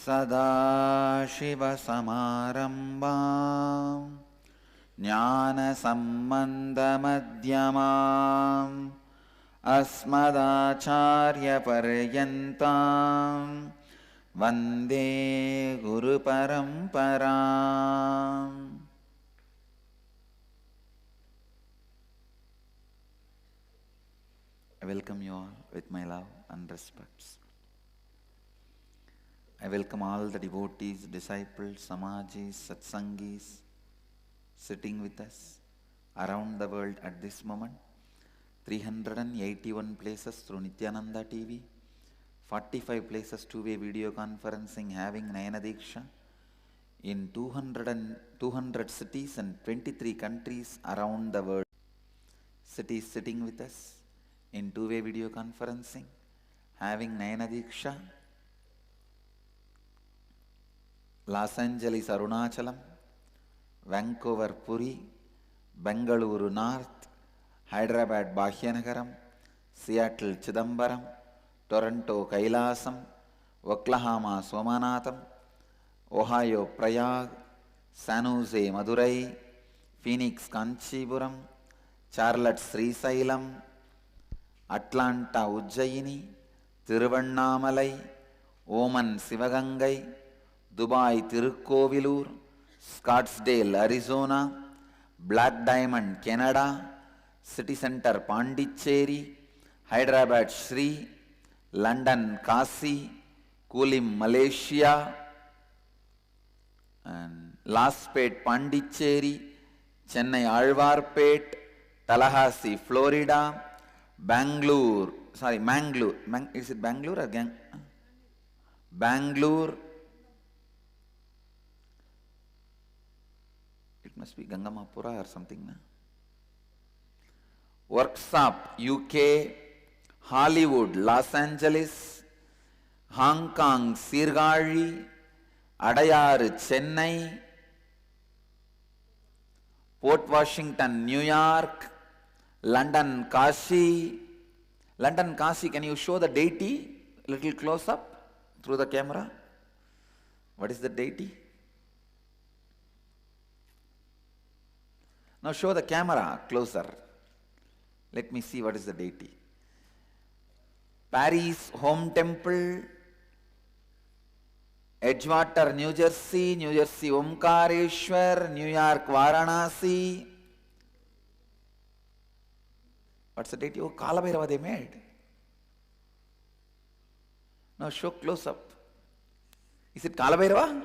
सदाशिवसमारम्भां ज्ञानसम्बन्धमध्यमाम् अस्मदाचार्यपर्यन्तां वन्दे गुरुपरम्पराम्। I welcome you all with my love and respects. I welcome all the devotees, disciples, samajis, satsangis sitting with us around the world at this moment. 381 places through Nityananda TV, 45 places two-way video conferencing having Nayana Diksha in 200 cities and 23 countries around the world. Cities sitting with us in two-way video conferencing having Nayana Diksha. Los Angeles, Arunachalam, Vancouver, Puri, Bengaluru North, Hyderabad, Bhagyanagaram, Seattle, Chidambaram, Toronto, Kailasam, Oklahoma, Somanatham, Ohio, Prayag, San Jose, Madurai, Phoenix, Kanchipuram, Charlotte, Srisailam, Atlanta, Ujjayini, Tiruvannamalai, Oman, Sivagangai, Dubai, Tirukkovilur, Scottsdale, Arizona, Black Diamond, Canada, City Center, Pondicherry, Hyderabad, Sri, London, Kasi, Kulim, Malaysia, and Laspet, Pondicherry, Chennai, Alvarpet, Tallahassee, Florida, Bangalore, is it Bangalore or Bangalore? It must be Gangamapura or something, na? Workshop, UK, Hollywood, Los Angeles, Hong Kong, Sirgali, Adayar, Chennai, Port Washington, New York, London, Kashi. London, Kashi, can you show the deity a little close up through the camera? What is the deity? Now show the camera closer. Let me see what is the deity. Paris, Home Temple, Edgewater, New Jersey, Omkareshwar, New York, Varanasi. What's the deity? Oh, Kalabhairava they made. Now show close up. Is it Kalabhairava?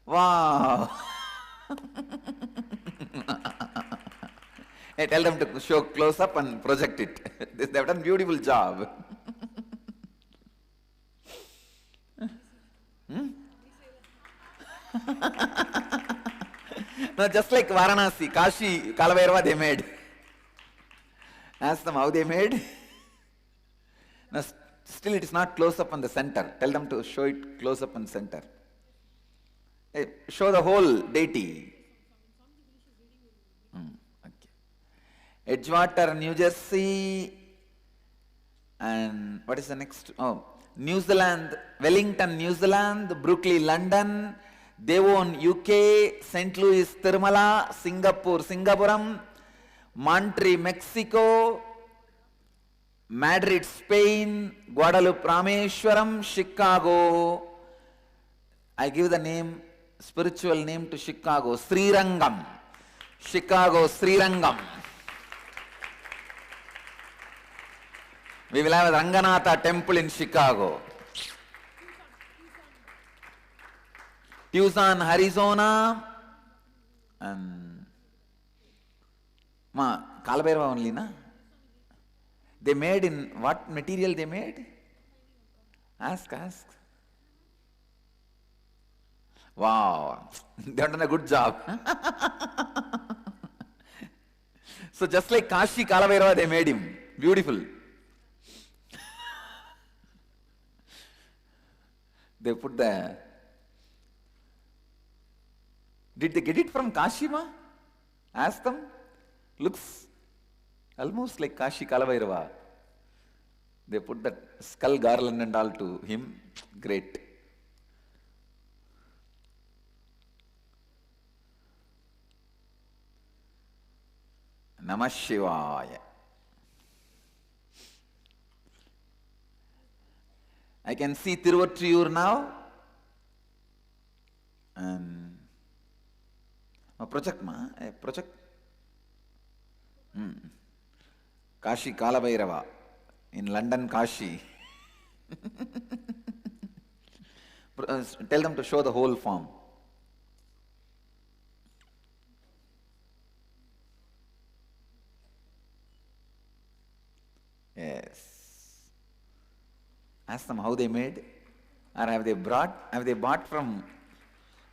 Wow! Hey, tell them to show close up and project it. They have done a beautiful job. No, just like Varanasi, Kashi, Kalabhairava they made. Ask them how they made. Now, still it is not close up on the center. Tell them to show it close up on center. Hey, show the whole deity. Edgewater, New Jersey, and what is the next? Oh, New Zealand, Wellington, New Zealand, Brooklyn, London, Devon, UK, St. Louis, Tirumala, Singapore, Singapuram, Monterrey, Mexico, Madrid, Spain, Guadalupe, Rameshwaram, Chicago. I give the name, spiritual name to Chicago, Srirangam. Chicago, Srirangam. We will have a Ranganatha temple in Chicago. Tucson, Arizona, and Kalabhairava only, na? They made in what material they made? Ask. Wow, they have done a good job. So just like Kashi, Kalabhairava, they made him. Beautiful. They put the... Did they get it from Kashima? Ask them. Looks almost like Kashi Kalabhairava. They put that skull garland and all to him. Great. Namah Shivaya. I can see Tiruvattriyur now. And project ma, project. Kashi Kalabhairava in London, Kashi. Tell them to show the whole form. Yes. Ask them how they made, or have they bought from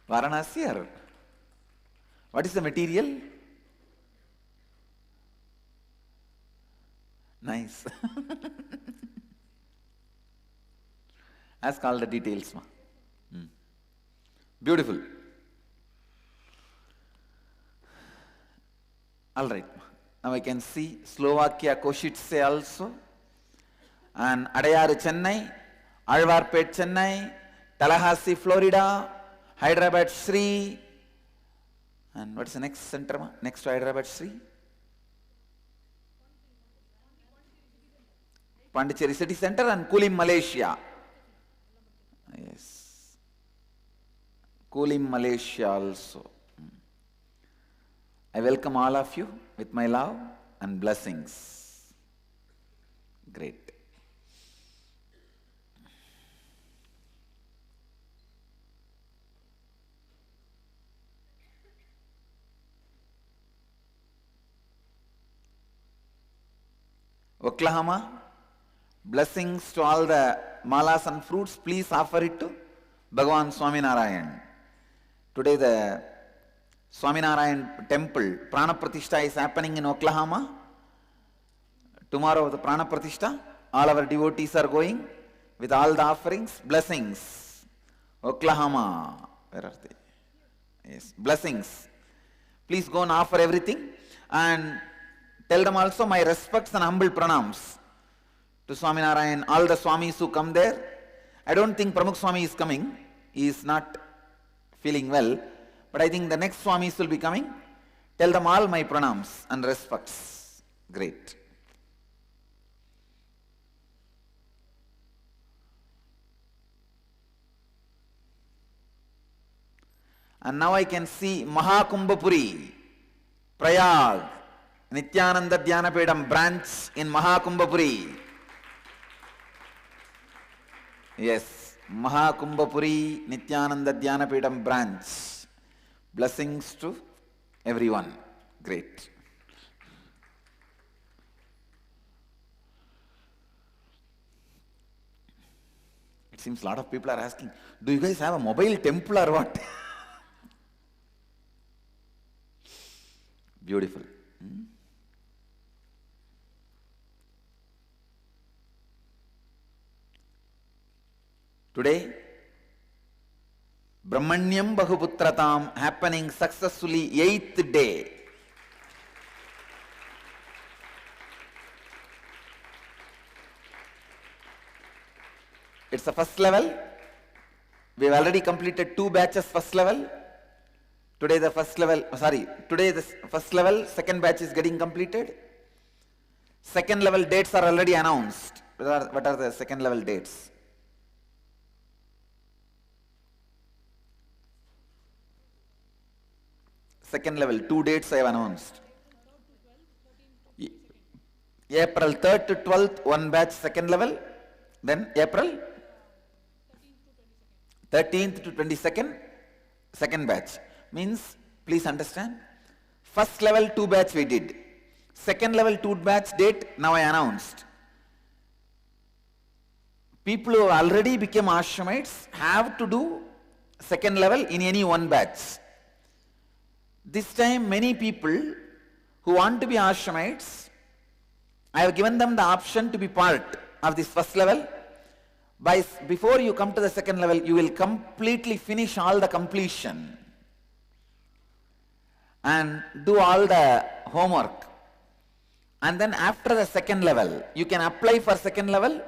Varanasi, or what is the material? Nice. Ask all the details, ma. Beautiful. All right. Now I can see Slovakia, Košice also, and Adayaru, Chennai, Alvarpet, Chennai, Tallahassee, Florida, Hyderabad, Sri, and what's the next center, ma? Next to Hyderabad, Sri? Pondicherry City Center and Kulim, Malaysia. Yes. Kulim, Malaysia also. I welcome all of you with my love and blessings. Great. Oklahoma, blessings to all the malas and fruits. Please offer it to Bhagavan Swaminarayan. Today the Swaminarayan temple Prana Pratishtha is happening in Oklahoma. Tomorrow the Prana Pratishtha. All our devotees are going with all the offerings. Blessings. Oklahoma. Where are they? Yes. Blessings. Please go and offer everything. And tell them also my respects and humble pranams to Swaminarayan, all the Swamis who come there. I don't think Pramukh Swami is coming. He is not feeling well. But I think the next Swamis will be coming. Tell them all my pranams and respects. Great. And now I can see Mahakumbhapuri, Prayag, Nityananda Dhyanapedam branch in Mahakumbhapuri. Yes, Mahakumbhapuri Nityananda Dhyanapedam branch. Blessings to everyone. Great. It seems a lot of people are asking, do you guys have a mobile temple or what? Beautiful. Today, Brahmanyam Bahuputratam happening successfully 8th day. It's the first level. We've already completed 2 batches first level. Today the first level, second batch is getting completed. Second level dates are already announced. What are the second level dates? Second level, 2 dates I have announced. April 3rd to 12th, 1 batch second level. Then April 13th to 22nd, second batch. Means, please understand, first level 2 batch we did. Second level 2 batch date now I announced. People who already became ashramites have to do second level in any 1 batch. This time many people who want to be ashramites, I have given them the option to be part of this first level. Before you come to the second level, you will completely finish all the completion and do all the homework. And then after the second level, you can apply for second level.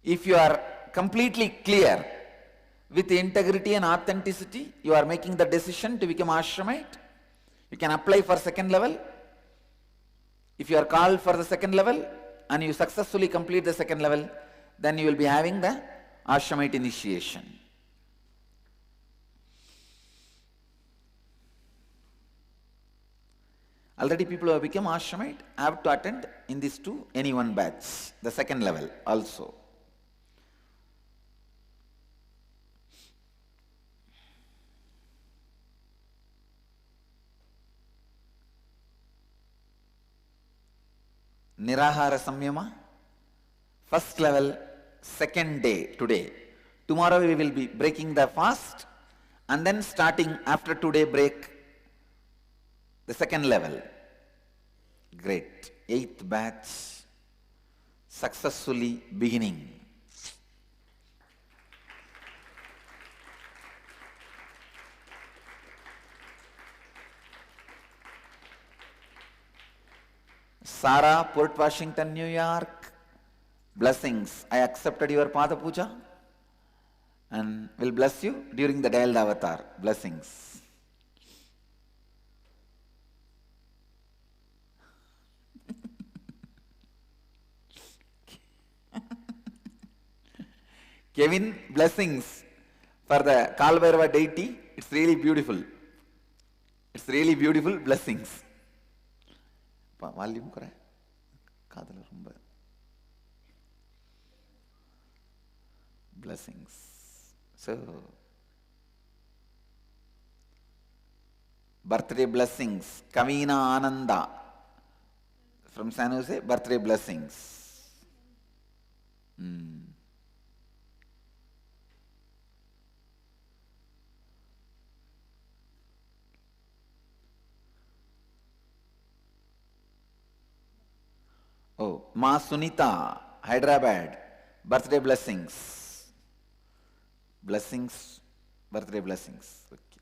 If you are completely clear with integrity and authenticity, you are making the decision to become ashramite, you can apply for second level. If you are called for the second level and you successfully complete the second level, then you will be having the Ashramite initiation. Already people who have become Ashramite have to attend in these two, any one batch, the second level also. Nirahara Samyama, first level, second day today. Tomorrow we will be breaking the fast and then starting after today break the second level. Great. 8th batch successfully beginning. Sarah, Port Washington, New York. Blessings. I accepted your Pada Puja and will bless you during the Dialed Avatar. Blessings. Kevin, blessings for the Kalbhairava deity. It's really beautiful. It's really beautiful. Blessings. Volume kore. Kadala rumba. Blessings. So, birthday blessings. Kavina Ananda from San Jose. Birthday blessings. Oh, Ma Sunita, Hyderabad, birthday blessings. Blessings, birthday blessings. Okay.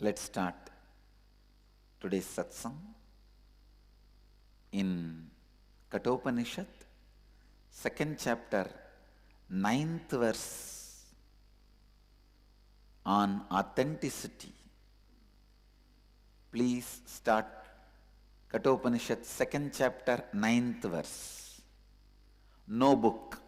Let's start today's satsang in Kathopanishad, 2nd chapter, 9th verse. On authenticity. Please start Kathopanishad 2nd chapter 9th verse. No book.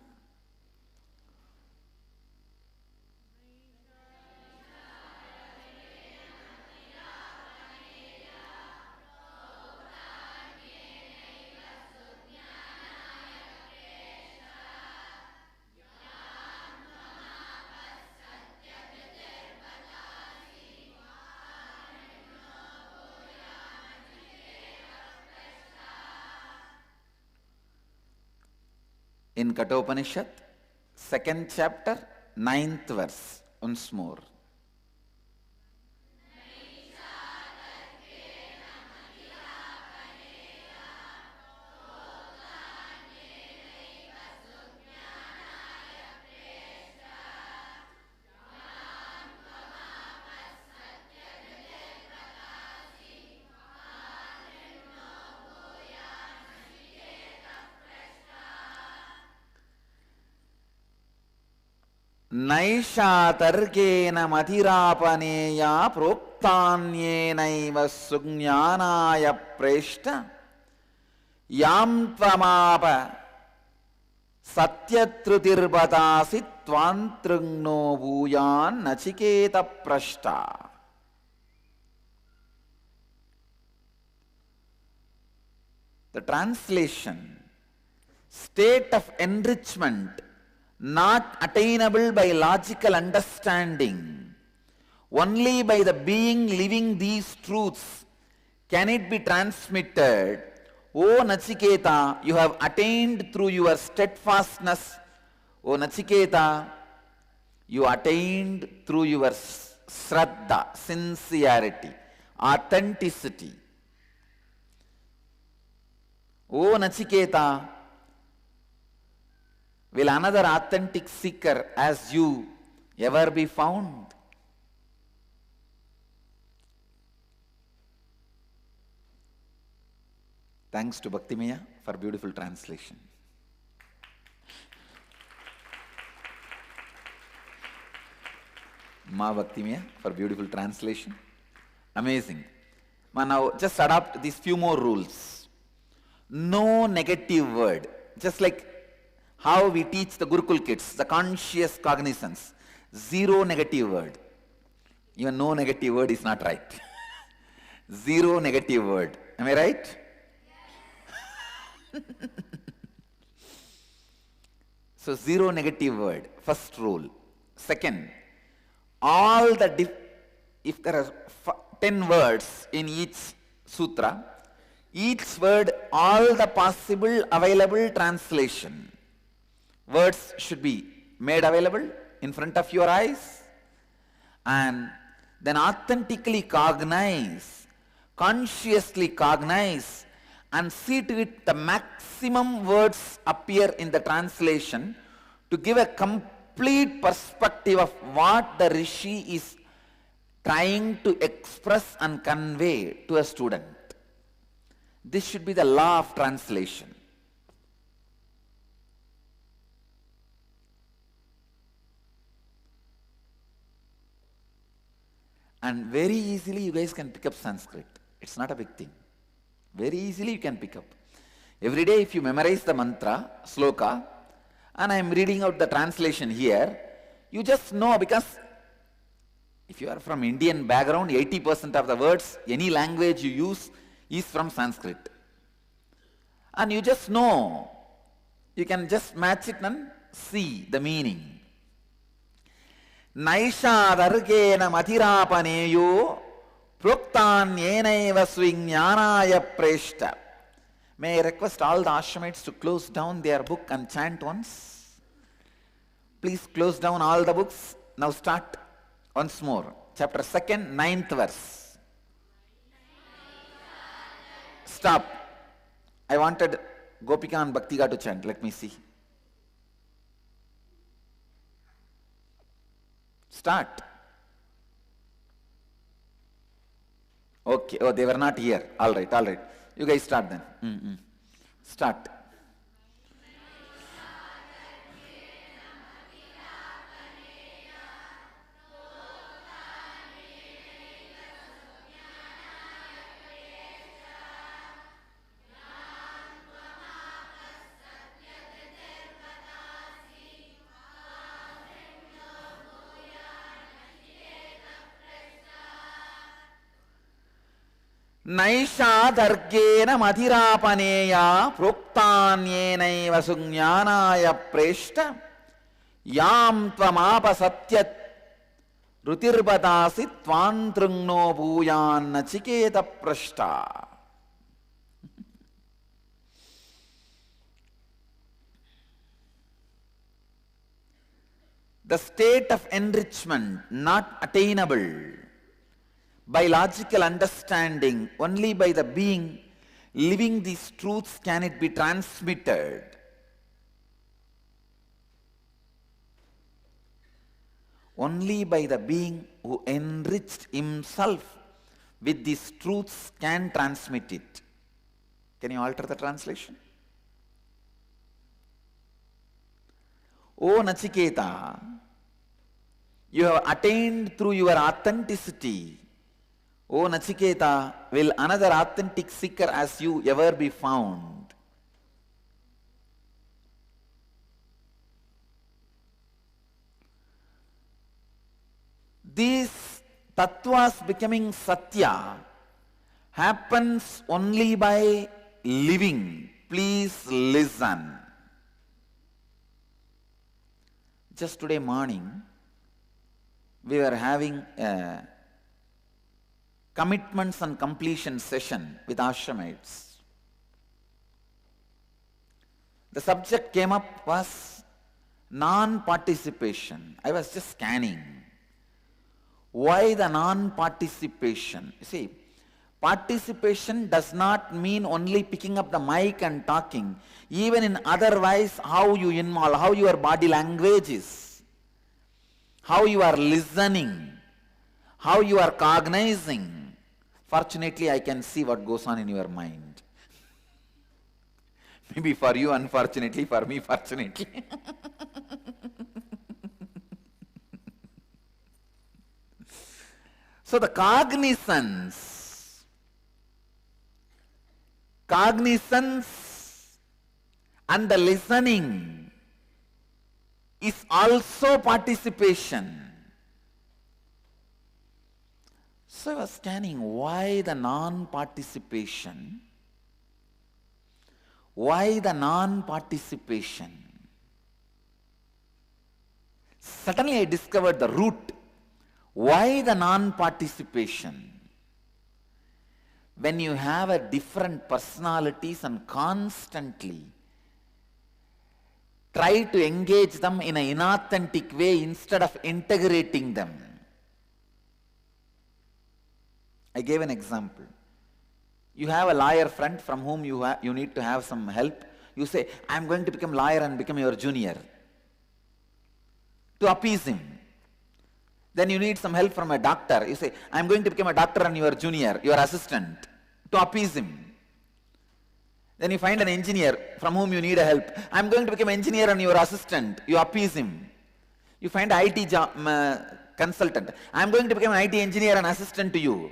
In Kathopanishad, 2nd chapter, 9th verse. Once more. नैषातर्केन मतिरापनेया प्रोक्तान्येनैव सुज्ञानाय प्रेष्ट यां त्वमाप सत्यत्रुतिर्बतासि त्वान्तृग्नो भूयान् Nachiket प्रष्टा. The translation, state of enrichment not attainable by logical understanding. Only by the being living these truths can it be transmitted. O Nachiketa, you have attained through your steadfastness. O Nachiketa, you attained through your Shraddha, sincerity, authenticity. O Nachiketa, will another authentic seeker as you ever be found? Thanks to Bhaktimaya for beautiful translation. Ma Bhakti Maya for beautiful translation. Amazing. Now just adopt these few more rules. No negative word. Just like how we teach the Gurukul kids, the conscious cognizance. Zero negative word. Even no negative word is not right. Zero negative word. Am I right? So zero negative word. First rule. Second, all the if there are 10 words in each sutra, each word, all the possible available translation. Words should be made available in front of your eyes and then authentically cognize, consciously cognize and see to it the maximum words appear in the translation to give a complete perspective of what the Rishi is trying to express and convey to a student. This should be the law of translation. And very easily you guys can pick up Sanskrit. It's not a big thing. Very easily you can pick up. Every day if you memorize the mantra, sloka, and I am reading out the translation here, you just know, because if you are from Indian background, 80% of the words, any language you use is from Sanskrit. And you just know, you can just match it and see the meaning. Naishadargena mathirapaneyo proktan yenaiva swinyanaya preshta. May I request all the ashramites to close down their book and chant once? Please close down all the books. Now start once more. Chapter 2nd, 9th verse. Stop. I wanted Gopika and Bhaktika to chant. Let me see. Start. Okay. Oh, they were not here. All right, all right. You guys start then. Start. Naishadargena madhirapaneya proktanyenaiva sugnyanaya preshta yam tvamapa satyat rutirbadasi tvantrungno bhuyan nachiketa prashta. The state of enrichment not attainable by logical understanding, only by the being living these truths can it be transmitted. Only by the being who enriched himself with these truths can transmit it. Can you alter the translation? O Nachiketa, you have attained through your authenticity. O Nachiketa, will another authentic seeker as you ever be found? These tattvas becoming satya happens only by living. Please listen. Just today morning, we were having a commitments and completion session with ashramites. The subject came up was non-participation. I was just scanning. Why the non-participation? You see, participation does not mean only picking up the mic and talking. Even in otherwise, how you involve, how your body language is, how you are listening, how you are cognizing. Fortunately, I can see what goes on in your mind. Maybe for you, unfortunately, for me, fortunately. So the cognizance and the listening is also participation. So I was scanning, why the non-participation? Why the non-participation? Suddenly I discovered the root. Why the non-participation? When you have a different personalities and constantly try to engage them in an inauthentic way instead of integrating them. I gave an example. You have a lawyer friend from whom you need to have some help. You say, I am going to become lawyer and become your junior. To appease him. Then you need some help from a doctor. You say, I am going to become a doctor and your junior, your assistant. To appease him. Then you find an engineer from whom you need a help. I am going to become an engineer and your assistant. You appease him. You find an IT consultant. I am going to become an IT engineer and assistant to you.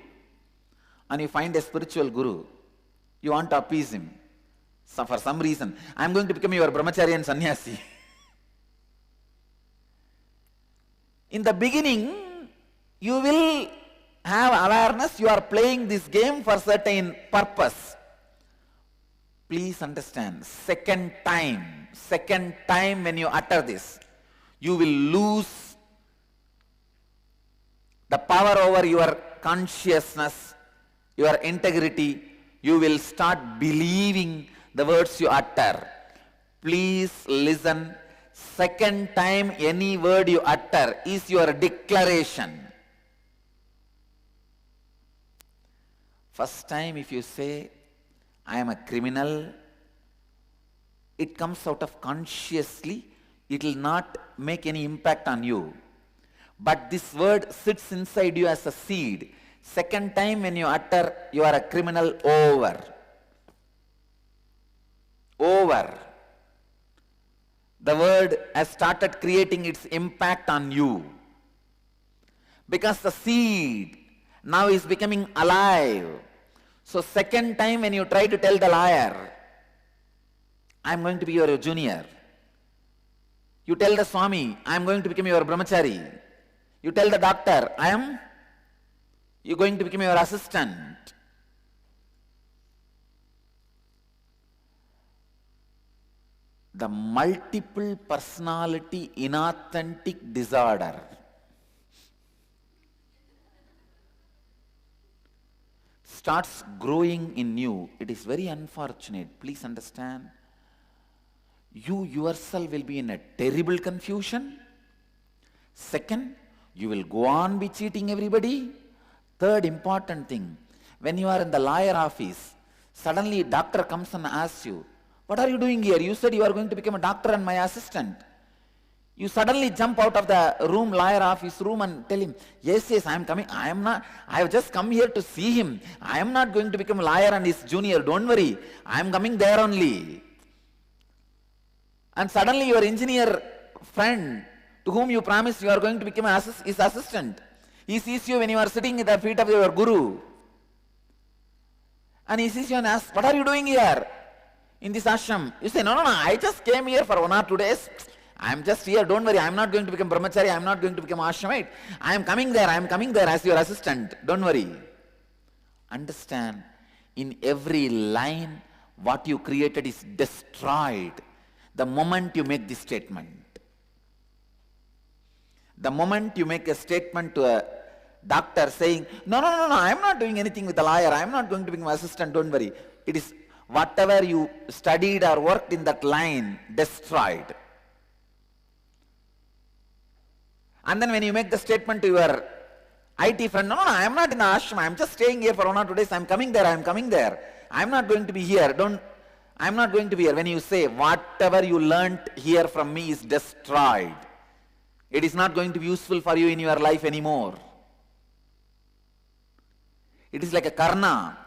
And you find a spiritual guru. You want to appease him. So for some reason, I am going to become your brahmachari and sannyasi. In the beginning, you will have awareness, you are playing this game for certain purpose. Please understand, second time when you utter this, you will lose the power over your consciousness, your integrity. You will start believing the words you utter. Please listen. Second time any word you utter is your declaration. First time if you say, I am a criminal, it comes out of consciously, it will not make any impact on you. But this word sits inside you as a seed. Second time when you utter, you are a criminal, over. The word has started creating its impact on you. Because the seed now is becoming alive. So second time when you try to tell the liar, I am going to be your junior. You tell the Swami, I am going to become your brahmachari. You tell the doctor, you are going to become your assistant. The multiple personality inauthentic disorder starts growing in you. It is very unfortunate. Please understand. You yourself will be in a terrible confusion. Second, you will go on be cheating everybody. Third important thing, when you are in the lawyer office, suddenly doctor comes and asks you, what are you doing here? You said you are going to become a doctor and my assistant. You suddenly jump out of the room, lawyer office room, and tell him, yes, I am coming. I have just come here to see him. I am not going to become a lawyer and his junior. Don't worry. I am coming there only. And suddenly your engineer friend, to whom you promised you are going to become his assistant, he sees you when you are sitting at the feet of your guru. And he sees you and asks, what are you doing here in this ashram? You say, no, I just came here for 1 or 2 days. I am just here, don't worry, I am not going to become brahmachari, I am not going to become ashramite. I am coming there as your assistant, don't worry. Understand, in every line, what you created is destroyed the moment you make this statement. The moment you make a statement to a doctor saying, no, I am not doing anything with the lawyer, I am not going to become assistant, don't worry. It is whatever you studied or worked in that line, destroyed. And then when you make the statement to your IT friend, no, I am not in the ashram, I am just staying here for 1 or 2 days, I am coming there. I am not going to be here, I am not going to be here. When you say, whatever you learnt here from me is destroyed, it is not going to be useful for you in your life anymore. It is like a Karna,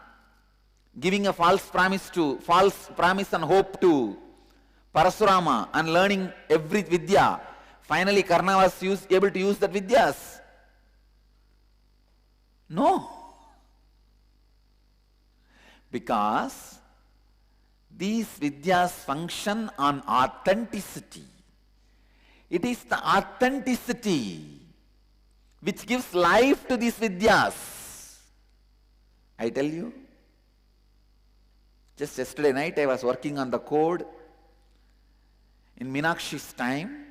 giving a false promise and hope to Parasurama and learning every vidya. Finally, Karna was able to use that vidyas. No. Because these vidyas function on authenticity. It is the authenticity which gives life to these vidyas. I tell you, just yesterday night I was working on the code. In Meenakshi's time,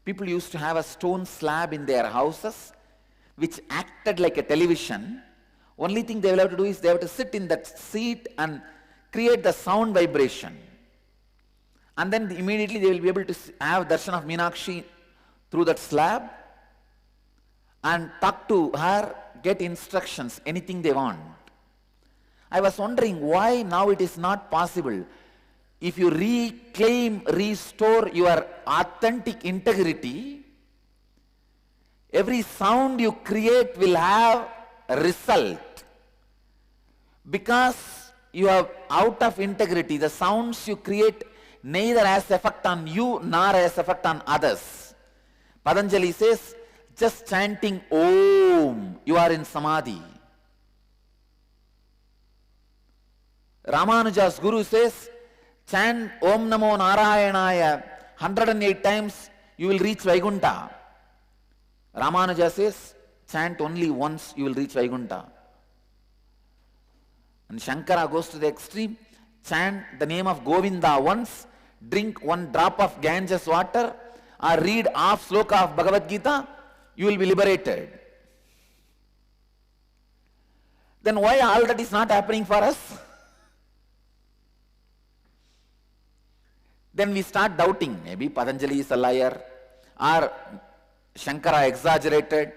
people used to have a stone slab in their houses which acted like a television. Only thing they will have to do is they have to sit in that seat and create the sound vibration. And then immediately they will be able to have darshan of Meenakshi through that slab and talk to her, get instructions, anything they want. I was wondering why now it is not possible. If you reclaim, restore your authentic integrity, every sound you create will have a result. Because you are out of integrity, the sounds you create neither has effect on you nor has effect on others. Patanjali says, just chanting Om, you are in Samadhi. Ramanuja's Guru says, chant Om Namo Narayanaya 108 times, you will reach Vaikuntha. Ramanuja says, chant only once, you will reach Vaikuntha. And Shankara goes to the extreme, chant the name of Govinda once, drink 1 drop of Ganges water, or read half sloka of Bhagavad Gita, you will be liberated. Then why all that is not happening for us? Then we start doubting, maybe Patanjali is a liar, or Shankara exaggerated,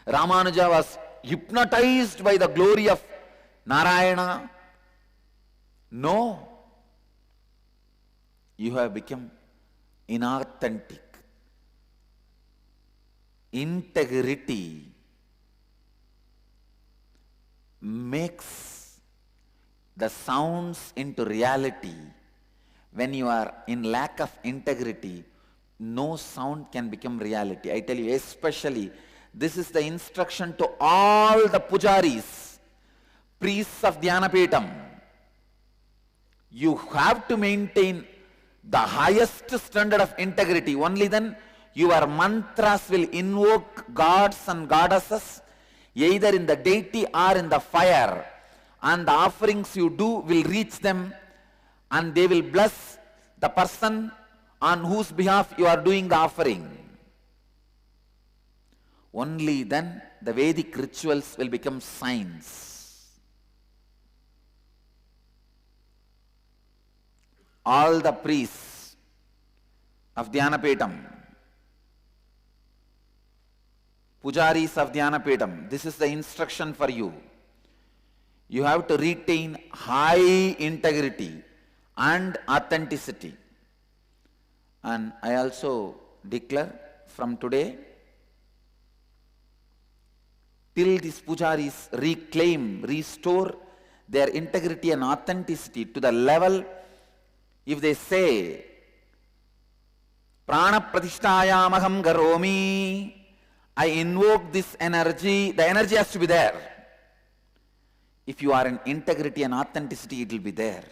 Ramanuja was hypnotized by the glory of Narayana. No, you have become inauthentic. Integrity makes the sounds into reality. When you are in lack of integrity, no sound can become reality. I tell you, especially, this is the instruction to all the pujaris, priests of Dhyanapeetham. You have to maintain the highest standard of integrity. Only then your mantras will invoke gods and goddesses, either in the deity or in the fire. And the offerings you do will reach them, and they will bless the person on whose behalf you are doing the offering. Only then the Vedic rituals will become science. All the priests of Dhyanapeetham, pujaris of Dhyanapeetham, this is the instruction for you. You have to retain high integrity and authenticity. And I also declare from today, till these pujaris reclaim, restore their integrity and authenticity to the level, if they say, Prana Pratishtayamaham Garomi, I invoke this energy, the energy has to be there. If you are in integrity and authenticity, it will be there.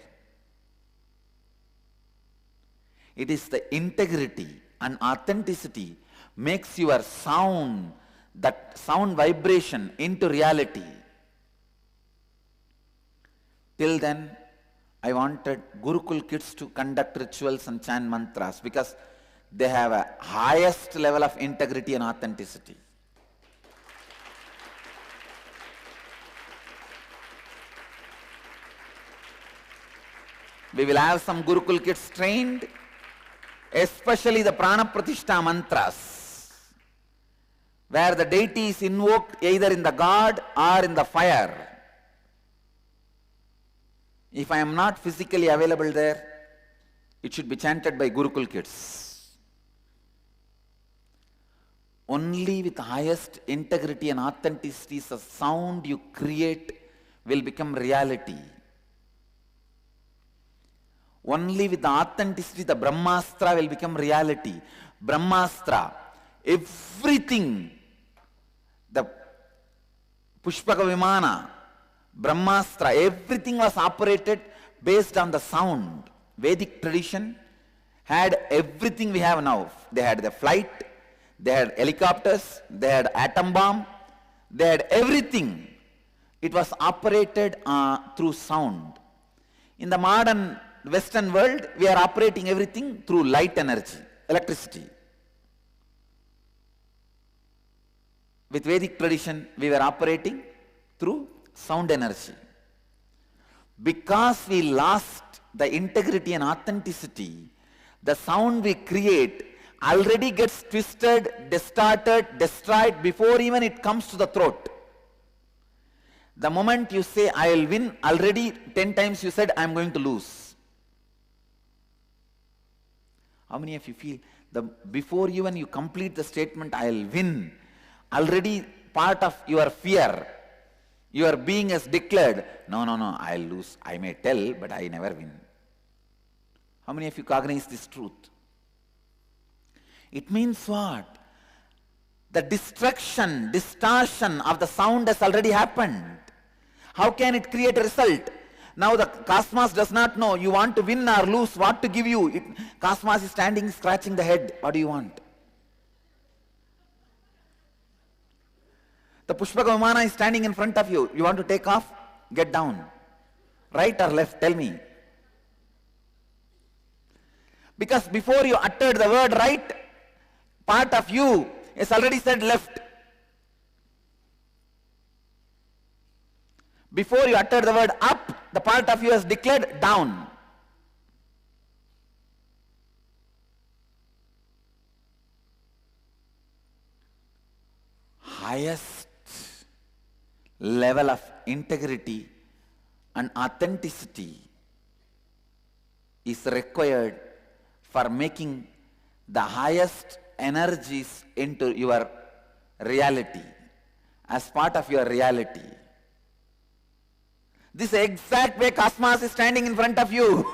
It is the integrity and authenticity makes your sound, that sound vibration into reality. Till then, I wanted Gurukul kids to conduct rituals and chant mantras because they have a highest level of integrity and authenticity. We will have some Gurukul kids trained, especially the Prana Pratishtha mantras, where the deity is invoked either in the god or in the fire. If I am not physically available there, it should be chanted by Gurukul kids. Only with the highest integrity and authenticity, the sound you create will become reality. Only with the authenticity, the Brahmastra will become reality. Brahmastra, everything the Pushpaka Vimana, Brahmastra, everything was operated based on the sound. Vedic tradition had everything we have now. They had the flight, they had helicopters, they had atom bomb, they had everything. It was operated through sound. In the modern Western world, we are operating everything through light energy, electricity. With Vedic tradition, we were operating through sound energy. Because we lost the integrity and authenticity, the sound we create already gets twisted, distorted, destroyed before even it comes to the throat. The moment you say, I will win, already 10 times you said, I am going to lose. How many of you feel, before even you complete the statement, I will win, already part of your fear, your being has declared, no, I will lose. I may tell, but I never win. How many of you cognize this truth? It means what? The destruction, distortion of the sound has already happened. How can it create a result? Now the cosmos does not know you want to win or lose, what to give you. Cosmos is standing, scratching the head. What do you want? The Pushpaka Vimana is standing in front of you. You want to take off? Get down. Right or left? Tell me. Because before you uttered the word right, part of you has already said left. Before you uttered the word up, the part of you has declared down. Highest level of integrity and authenticity is required for making the highest energies into your reality, as part of your reality. This exact way cosmos is standing in front of you.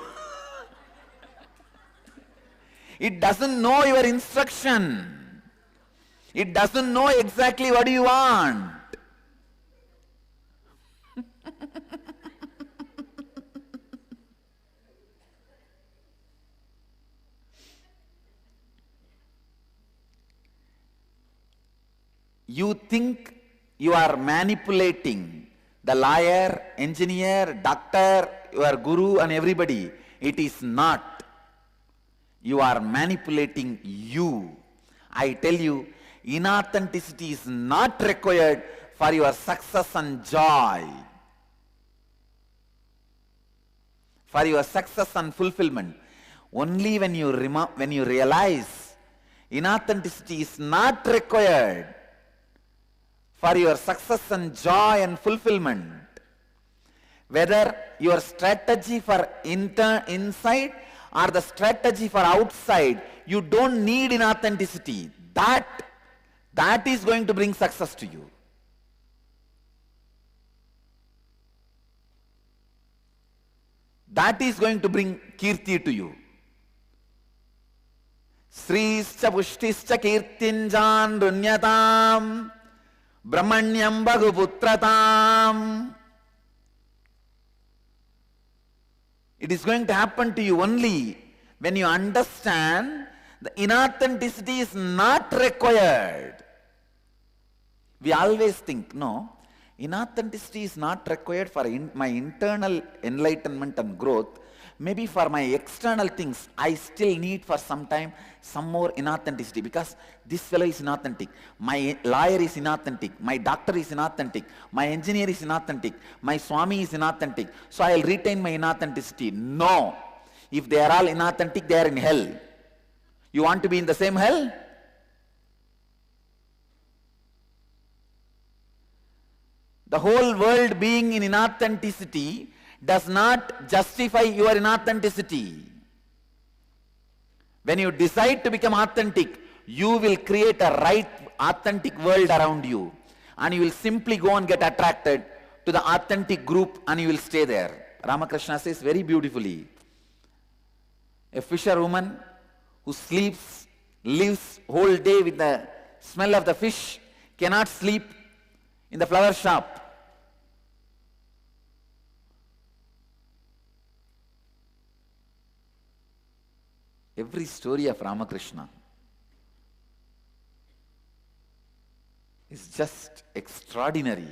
It doesn't know your instruction. It doesn't know exactly what you want. You think you are manipulating the lawyer, engineer, doctor, your guru and everybody. It is not. You are manipulating you. I tell you, inauthenticity is not required for your success and joy. For your success and fulfillment. Only when you realize inauthenticity is not required for your success and joy and fulfillment, whether your strategy for inside or the strategy for outside, you don't need inauthenticity. That is going to bring success to you. That is going to bring kirti to you. Srischa pushtischa kirtinjan runyatam Brahmanyam Bhaguputratam. It is going to happen to you only when you understand the inauthenticity is not required. We always think, no, inauthenticity is not required for my internal enlightenment and growth. Maybe for my external things, I still need for some time some more inauthenticity, because this fellow is inauthentic, my lawyer is inauthentic, my doctor is inauthentic, my engineer is inauthentic, my Swami is inauthentic, so I will retain my inauthenticity. No. If they are all inauthentic, they are in hell. You want to be in the same hell? The whole world being in inauthenticity does not justify your inauthenticity. When you decide to become authentic, you will create a right, authentic world around you. And you will simply go and get attracted to the authentic group and you will stay there. Ramakrishna says very beautifully, a fisherwoman who lives whole day with the smell of the fish, cannot sleep in the flower shop. Every story of Ramakrishna is just extraordinary.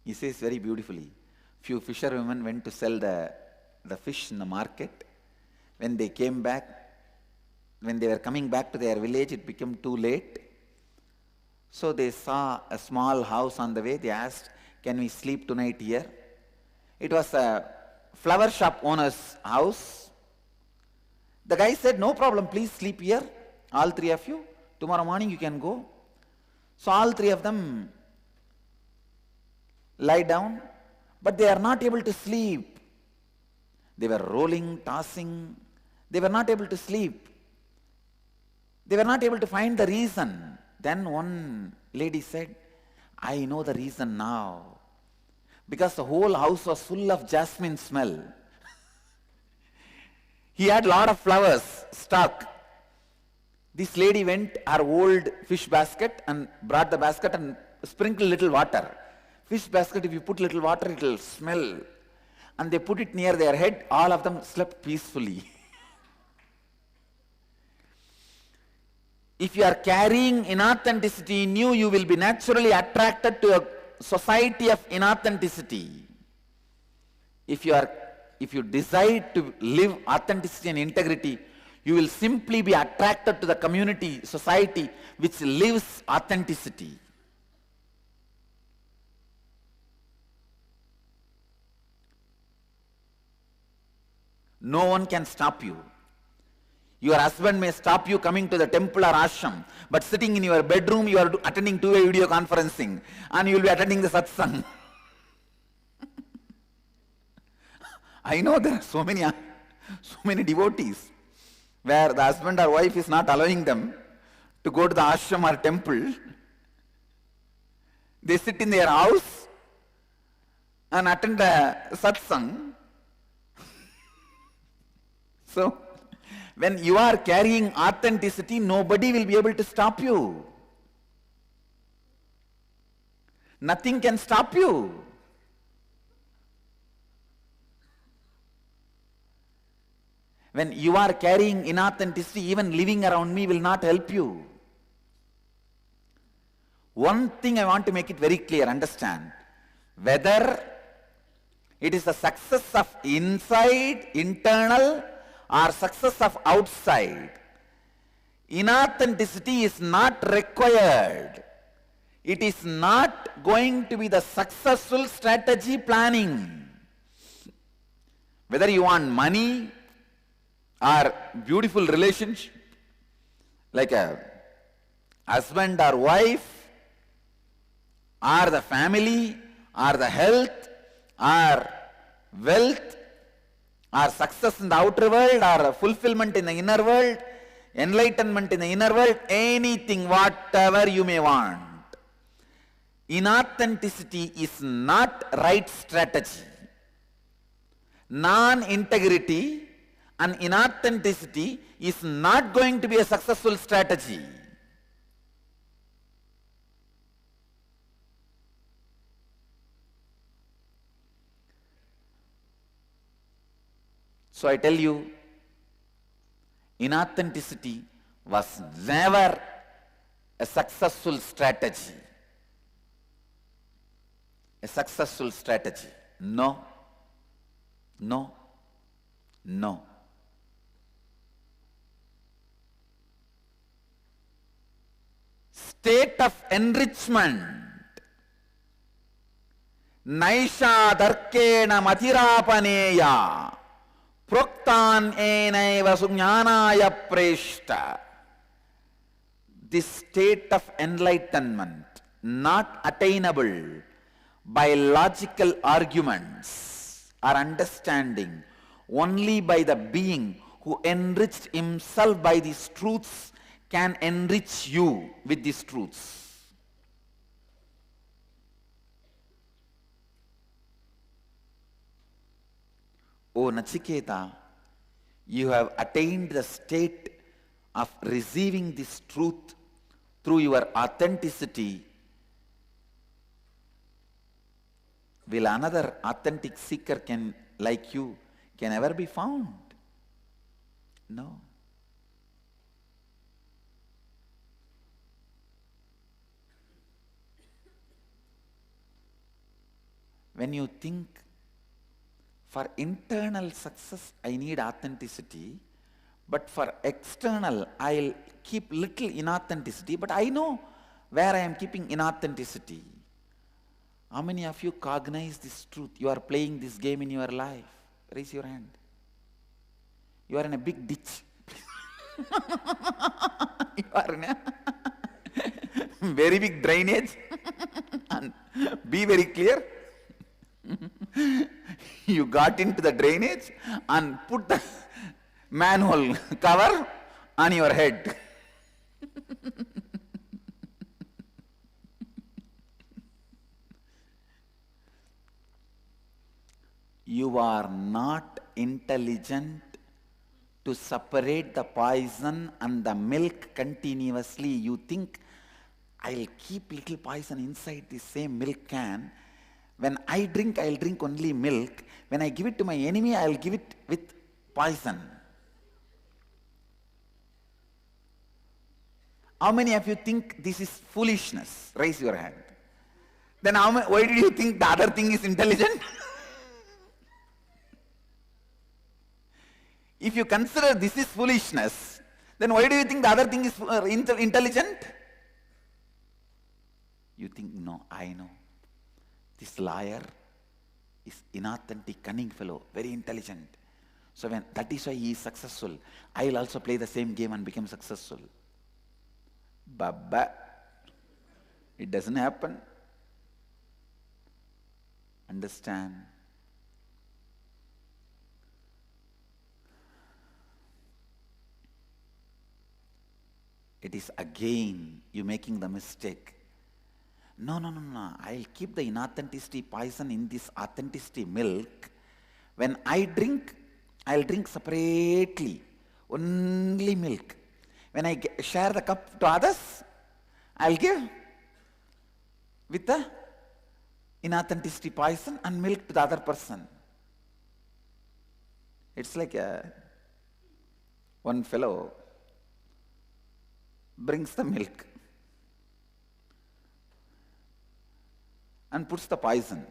He says very beautifully, few fisherwomen went to sell the fish in the market. When they came back, when they were coming back to their village, it became too late. So they saw a small house on the way. They asked, can we sleep tonight here? It was a flower shop owner's house. The guy said, no problem, please sleep here, all three of you. Tomorrow morning you can go. So all three of them lie down, but they are not able to sleep. They were rolling, tossing. They were not able to sleep. They were not able to find the reason. Then one lady said, I know the reason now. Because the whole house was full of jasmine smell. He had a lot of flowers stock. This lady went her old fish basket and brought the basket and sprinkled little water. Fish basket, if you put little water, it will smell. And they put it near their head. All of them slept peacefully. If you are carrying inauthenticity in you, you will be naturally attracted to a society of inauthenticity. If you decide to live authenticity and integrity, you will simply be attracted to the community, society which lives authenticity. No one can stop you. Your husband may stop you coming to the temple or ashram, but sitting in your bedroom, you are attending two-way video conferencing, and you will be attending the satsang. I know there are so many devotees where the husband or wife is not allowing them to go to the ashram or temple. They sit in their house and attend the satsang. So, when you are carrying authenticity, nobody will be able to stop you. Nothing can stop you. When you are carrying inauthenticity, even living around me will not help you. One thing I want to make it very clear, understand. Whether it is the success of inside, internal, or success of outside, inauthenticity is not required. It is not going to be the successful strategy planning. Whether you want money or beautiful relationship, like a husband or wife, or the family, or the health, or wealth, or success in the outer world, or fulfillment in the inner world, enlightenment in the inner world, anything, whatever you may want. Inauthenticity is not right strategy. Non-integrity and inauthenticity is not going to be a successful strategy. So I tell you, inauthenticity was never a successful strategy. A successful strategy. No. No. No. State of enrichment. Naisha darkena matirapaneya. Proktan enaiva sugnanaya preshta. This state of enlightenment, not attainable by logical arguments or understanding, only by the being who enriched himself by these truths can enrich you with these truths. O Nachiketa, you have attained the state of receiving this truth through your authenticity, will another authentic seeker like you can ever be found? No. When you think, for internal success I need authenticity, but for external I'll keep little inauthenticity, but I know where I am keeping inauthenticity. How many of you cognize this truth? You are playing this game in your life. Raise your hand. You are in a big ditch. You are in a very big drainage. And be very clear. You got into the drainage and put the manhole cover on your head. You are not intelligent to separate the poison and the milk continuously. You think, I'll keep little poison inside the same milk can. When I drink, I'll drink only milk. When I give it to my enemy, I'll give it with poison. How many of you think this is foolishness? Raise your hand. Then why did you think the other thing is intelligent? If you consider this is foolishness, then why do you think the other thing is intelligent? You think, no, I know. This liar is inauthentic, cunning fellow, very intelligent. So that is why he is successful. I will also play the same game and become successful. Baba, it doesn't happen. Understand? It is again you making the mistake. No. I'll keep the inauthenticity poison in this authenticity milk. When I drink, I'll drink separately. Only milk. When I share the cup to others, I'll give with the inauthenticity poison and milk to the other person. It's like one fellow brings the milk and puts the poison.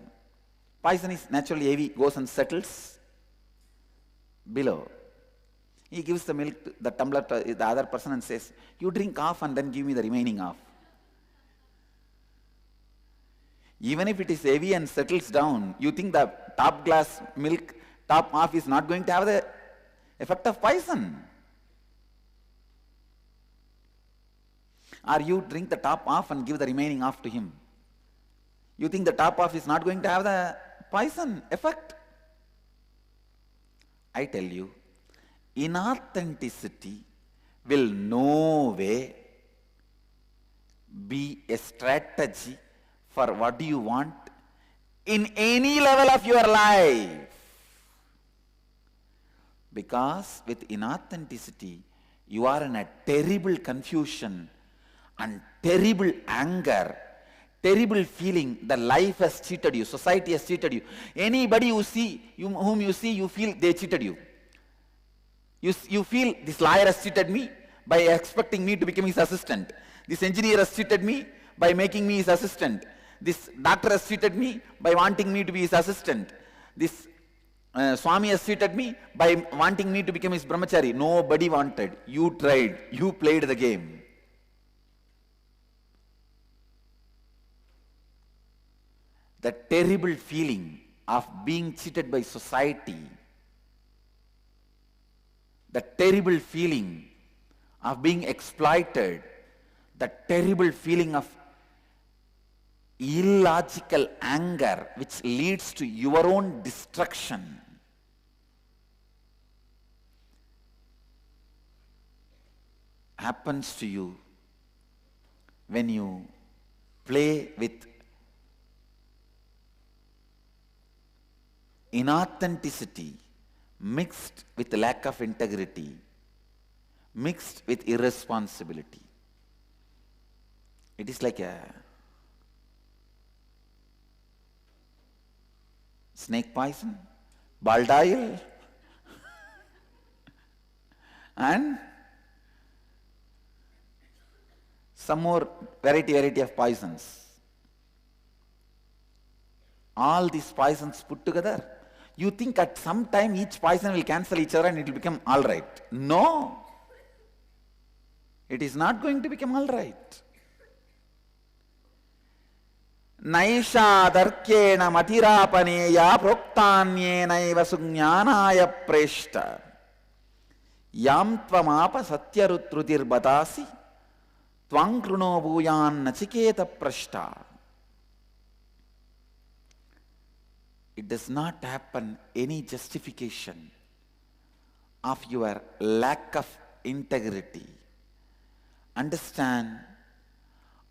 Poison is naturally heavy, goes and settles below. He gives the milk, the tumbler to the other person and says, you drink half and then give me the remaining half. Even if it is heavy and settles down, you think the top glass milk, top half is not going to have the effect of poison. Or you drink the top half and give the remaining half to him. You think the top half is not going to have the poison effect. I tell you, inauthenticity will no way be a strategy for what you want in any level of your life. Because with inauthenticity, you are in a terrible confusion and terrible anger, terrible feeling that life has cheated you, society has cheated you. Anybody whom you see, you feel they cheated you. You feel this liar has cheated me by expecting me to become his assistant. This engineer has cheated me by making me his assistant. This doctor has cheated me by wanting me to be his assistant. This Swami has cheated me by wanting me to become his brahmachari. Nobody wanted. You tried. You played the game. The terrible feeling of being cheated by society, the terrible feeling of being exploited, the terrible feeling of illogical anger which leads to your own destruction. Happens to you when you play with inauthenticity mixed with lack of integrity, mixed with irresponsibility. It is like a snake poison, baldile, and some more variety of poisons. All these poisons put together, you think at some time each poison will cancel each other and it will become all right. No, it is not going to become all right. Naisha darkena matirapaneya proktanyenaiva sugnyanaya preshta yam tvamapa satyarutrutir badasi tvang kruno bhuyan nachiketa prashta. It does not happen any justification of your lack of integrity. Understand,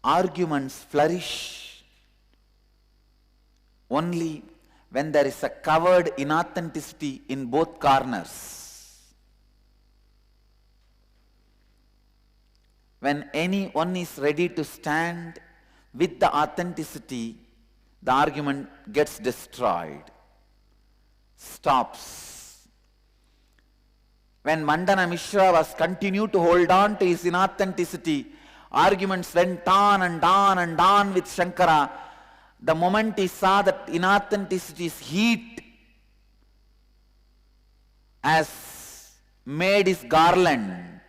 arguments flourish only when there is a covered inauthenticity in both corners. When anyone is ready to stand with the authenticity, the argument gets destroyed, stops. When Mandana Mishra was continued to hold on to his inauthenticity, arguments went on and on and on with Shankara. The moment he saw that inauthenticity's heat has made his garland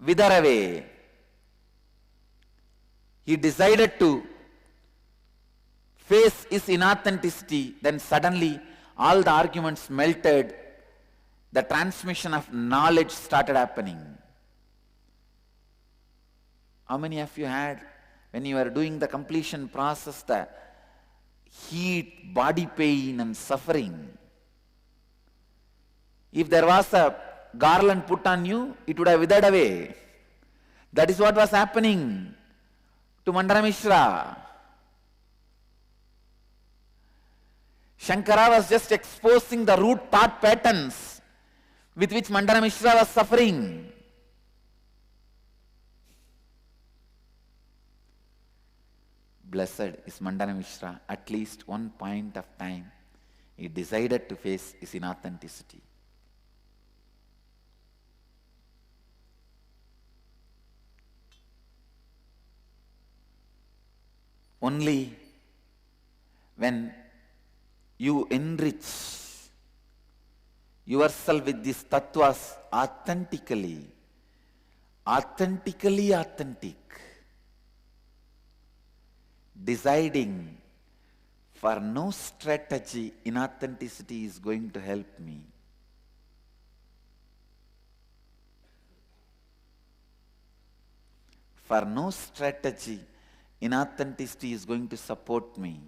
wither away, he decided to face his inauthenticity. Then suddenly all the arguments melted. The transmission of knowledge started happening. How many of you had, when you were doing the completion process, the heat, body pain and suffering? If there was a garland put on you, it would have withered away. That is what was happening to Mandana Mishra. Shankara was just exposing the root thought patterns with which Mandana Mishra was suffering. Blessed is Mandana Mishra. At least one point of time, he decided to face his inauthenticity. Only when you enrich yourself with these tattvas authentic, deciding for no strategy, inauthenticity is going to help me. For no strategy, inauthenticity is going to support me.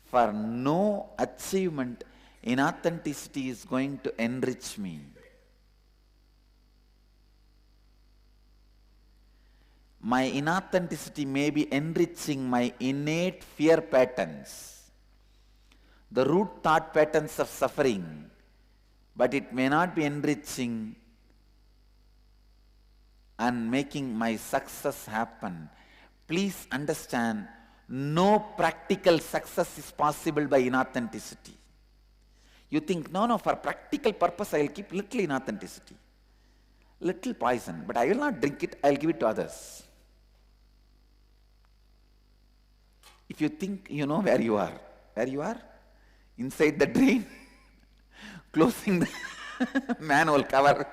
For no achievement, inauthenticity is going to enrich me. My inauthenticity may be enriching my innate fear patterns, the root thought patterns of suffering, but it may not be enriching and making my success happen. Please understand, no practical success is possible by inauthenticity. You think, no, for practical purpose I will keep little inauthenticity, little poison, but I will not drink it, I will give it to others. If you think you know where you are? Inside the drain, closing the manhole cover.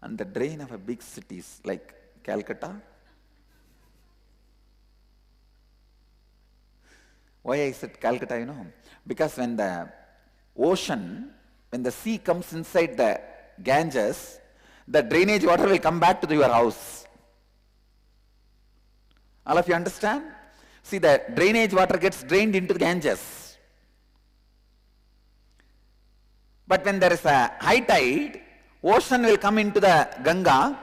And the drain of a big cities like Calcutta. Why I said Calcutta, because when the sea comes inside the Ganges, the drainage water will come back to your house. All of you understand? See, the drainage water gets drained into the Ganges. But when there is a high tide, ocean will come into the Ganga,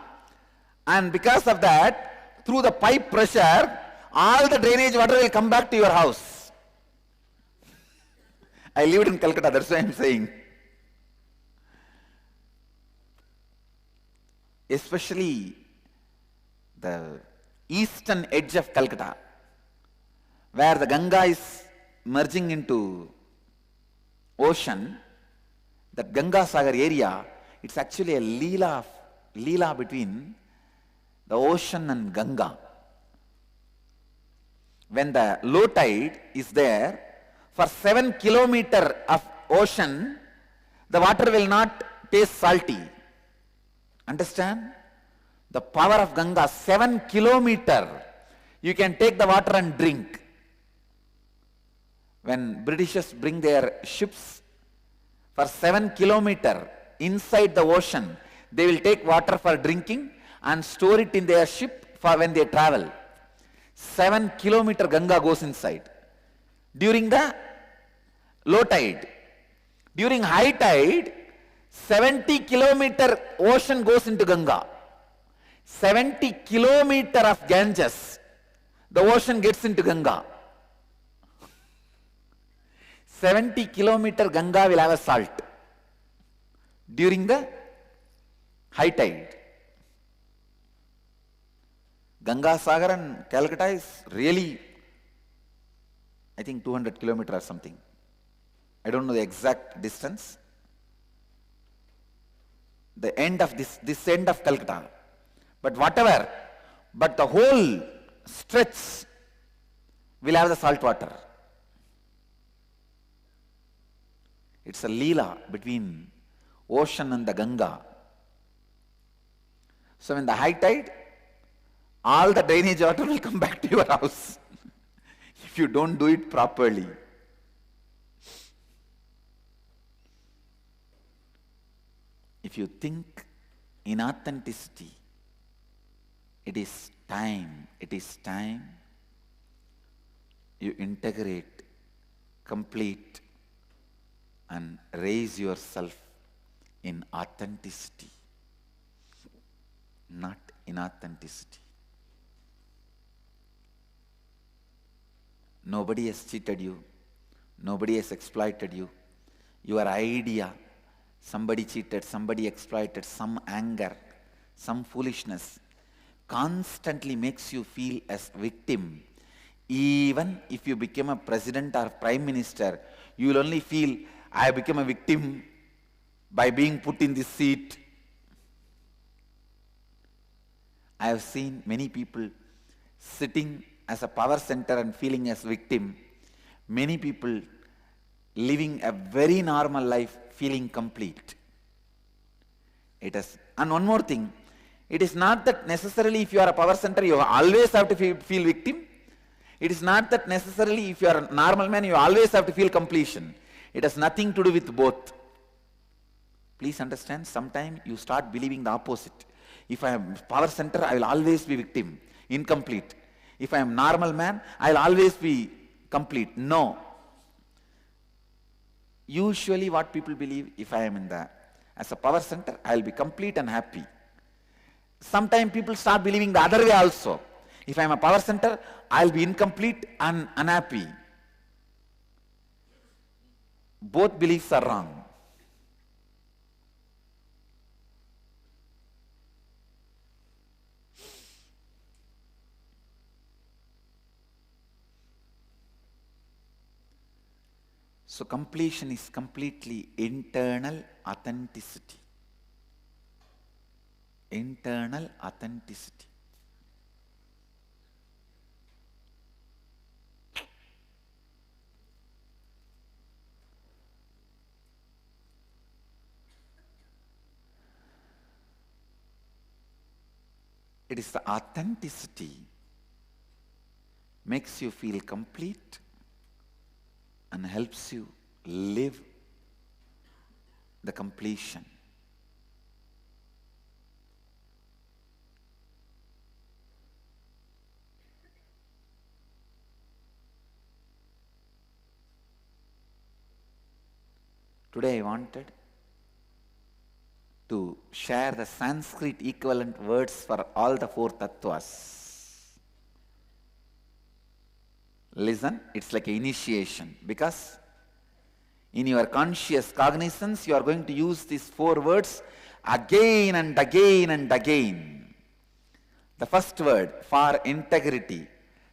and because of that, through the pipe pressure, all the drainage water will come back to your house. I lived in Calcutta, that's why I am saying. especially the eastern edge of Calcutta, where the Ganga is merging into ocean, that Ganga Sagar area, it's actually a leela between the ocean and Ganga. When the low tide is there, for 7 kilometers of ocean, the water will not taste salty. Understand? The power of Ganga, 7 kilometers, you can take the water and drink. When Britishers bring their ships for 7 kilometers inside the ocean, they will take water for drinking and store it in their ship for when they travel. 7 kilometers Ganga goes inside during the low tide. During high tide, 70 kilometers ocean goes into Ganga. 70 kilometers of Ganges, the ocean gets into Ganga. 70 kilometers Ganga will have a salt during the high tide. Ganga Sagar and Calcutta is really, I think 200 kilometers or something. I don't know the exact distance. The end of this end of Calcutta. But whatever, but the whole stretch will have the salt water. It's a leela between ocean and the Ganga. So when the high tide, all the drainage water will come back to your house if you don't do it properly. If you think in authenticity, it is time you integrate, complete, and raise yourself in authenticity, not inauthenticity. Nobody has cheated you. Nobody has exploited you. Your idea, somebody cheated, somebody exploited, some anger, some foolishness, constantly makes you feel as victim. Even if you become a president or prime minister, you will only feel, I become a victim by being put in this seat. I have seen many people sitting as a power center and feeling as victim. Many people living a very normal life feeling complete. And one more thing, it is not that necessarily if you are a power center you always have to feel victim. It is not that necessarily if you are a normal man you always have to feel completion. It has nothing to do with both. Please understand, sometimes you start believing the opposite. If I am power center, I will always be victim, incomplete. If I am normal man, I will always be complete. No. Usually what people believe, if I am as a power center, I will be complete and happy. Sometimes people start believing the other way also. If I am a power center, I will be incomplete and unhappy. Both beliefs are wrong. So completion is completely internal authenticity. Internal authenticity. It is the authenticity makes you feel complete and helps you live the completion. Today I wanted to share the Sanskrit equivalent words for all the 4 tattvas. Listen, it's like an initiation, because in your conscious cognizance you are going to use these 4 words again and again and again. The first word for integrity,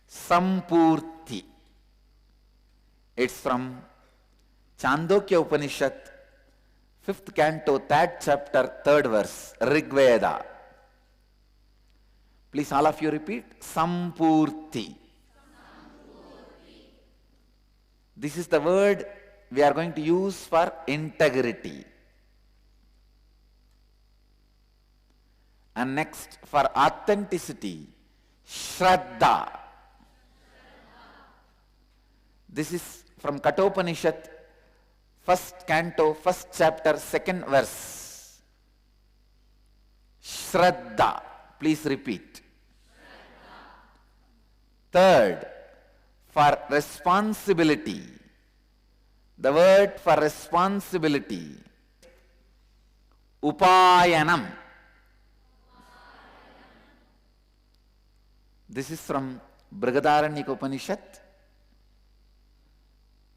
Sampurti. It's from Chandogya Upanishad, 5th canto, 3rd chapter, 3rd verse, Rigveda. Please all of you repeat, Sampurti. This is the word we are going to use for integrity. And next, for authenticity, Shraddha. This is from Kathopanishad, 1st canto, 1st chapter, 2nd verse. Shraddha. Please repeat. Third, for responsibility. The word for responsibility, Upayanam. This is from Brihadaranyaka Upanishad,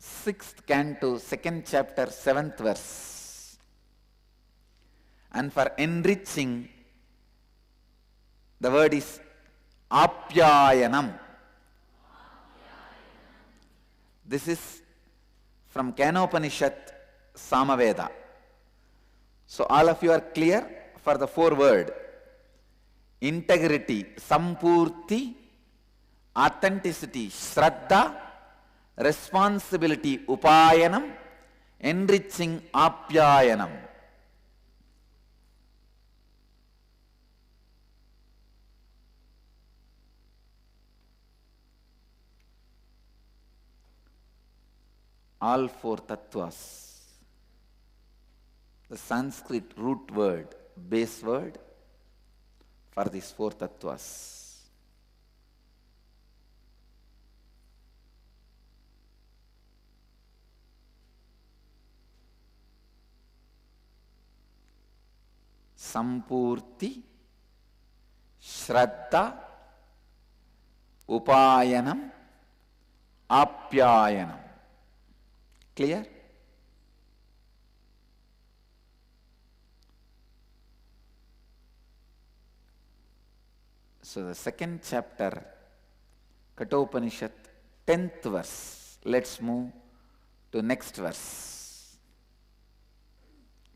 6th canto, 2nd chapter, 7th verse. And for enriching, the word is Apyayanam. This is from Kenopanishad, Samaveda. So all of you are clear for the 4 words. Integrity, Sampurti; authenticity, Shraddha; responsibility, Upayanam; enriching, Apyayanam. All 4 tattvas. The Sanskrit root word, base word for these 4 tattvas. Sampurti, Shraddha, Upayanam, Apyayanam. Clear? So the 2nd chapter, Kathopanishad, 10th verse. Let's move to next verse.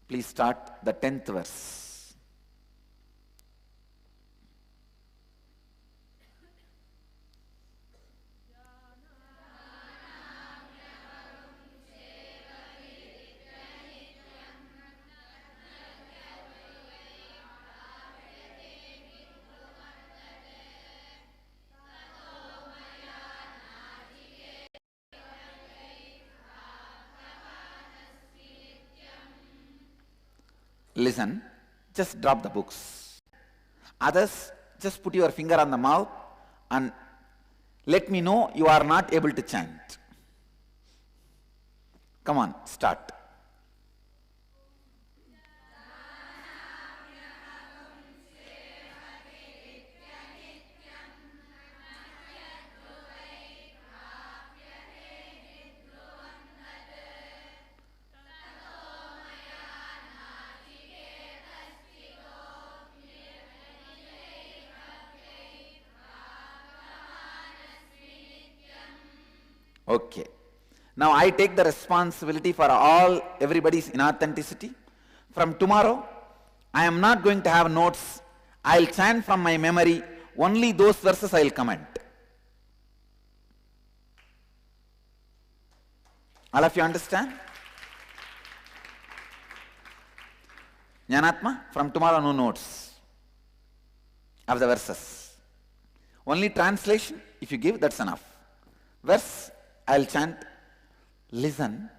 Please start the 10th verse. Listen, just drop the books. Others, just put your finger on the mouth and let me know you are not able to chant. Come on, start. Okay. Now I take the responsibility for everybody's inauthenticity. From tomorrow, I am not going to have notes. I'll chant from my memory. Only those verses I'll comment. All of you understand? Jnanatma, from tomorrow no notes of the verses. Only translation, if you give, that's enough. Verse, I'll chant. Listen,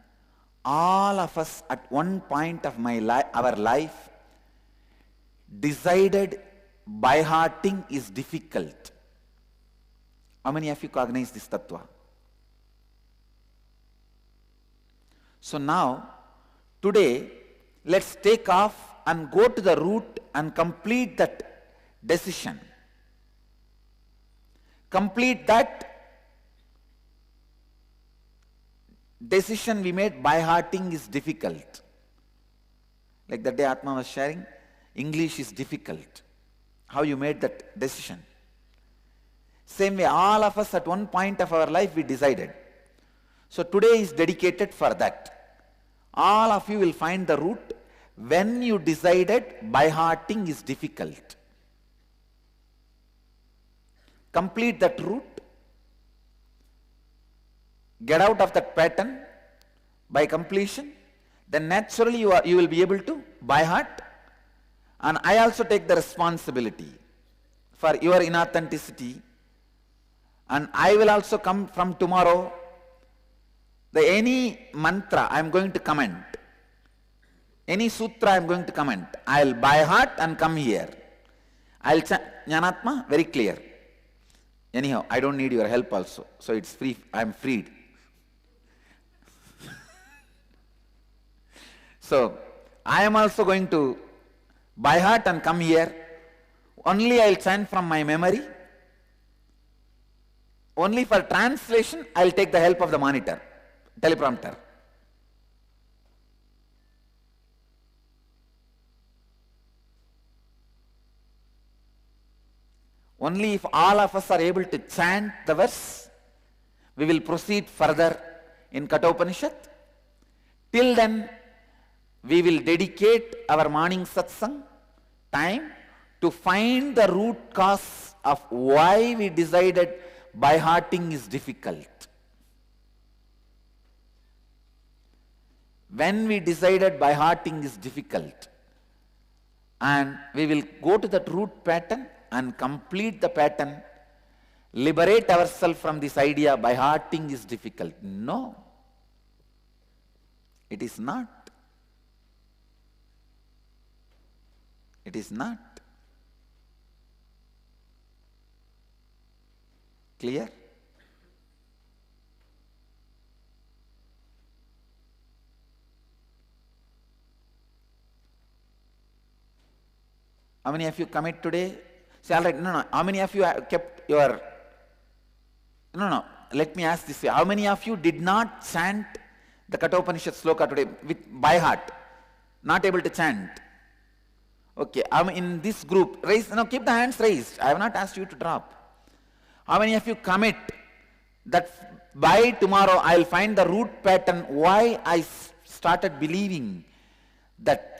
all of us at one point of our life decided by hearting is difficult. How many of you cognize this tattva? So now, today, let's take off and go to the root and complete that decision. Complete that decision we made by hearting is difficult. Like the day Atma was sharing, English is difficult. How you made that decision? Same way, all of us at one point of our life we decided. So today is dedicated for that. All of you will find the route when you decided by hearting is difficult. Complete that route. Get out of that pattern by completion. Then naturally you will be able to by heart. And I also take the responsibility for your inauthenticity. And I will also come from tomorrow. Any mantra I am going to comment. Any sutra I am going to comment. I will by heart and come here. I will Jnanatma, very clear. Anyhow, I don't need your help also. So it's free, I am freed. So, I am also going to by heart and come here. Only I will chant from my memory. Only for translation, I will take the help of the monitor, teleprompter. Only if all of us are able to chant the verse, we will proceed further in Kathopanishad. Till then, we will dedicate our morning satsang time to find the root cause of why we decided by hearting is difficult. When we decided by hearting is difficult, and we will go to that root pattern and complete the pattern, liberate ourselves from this idea by hearting is difficult. No, it is not. It is not. Clear? How many of you commit today? Say, all right, no. How many of you have kept your... No. Let me ask this way. How many of you did not chant the Kathopanishad sloka today by heart? Not able to chant? Okay, in this group, raise, keep the hands raised. I have not asked you to drop. How many of you commit that by tomorrow I will find the root pattern why I started believing that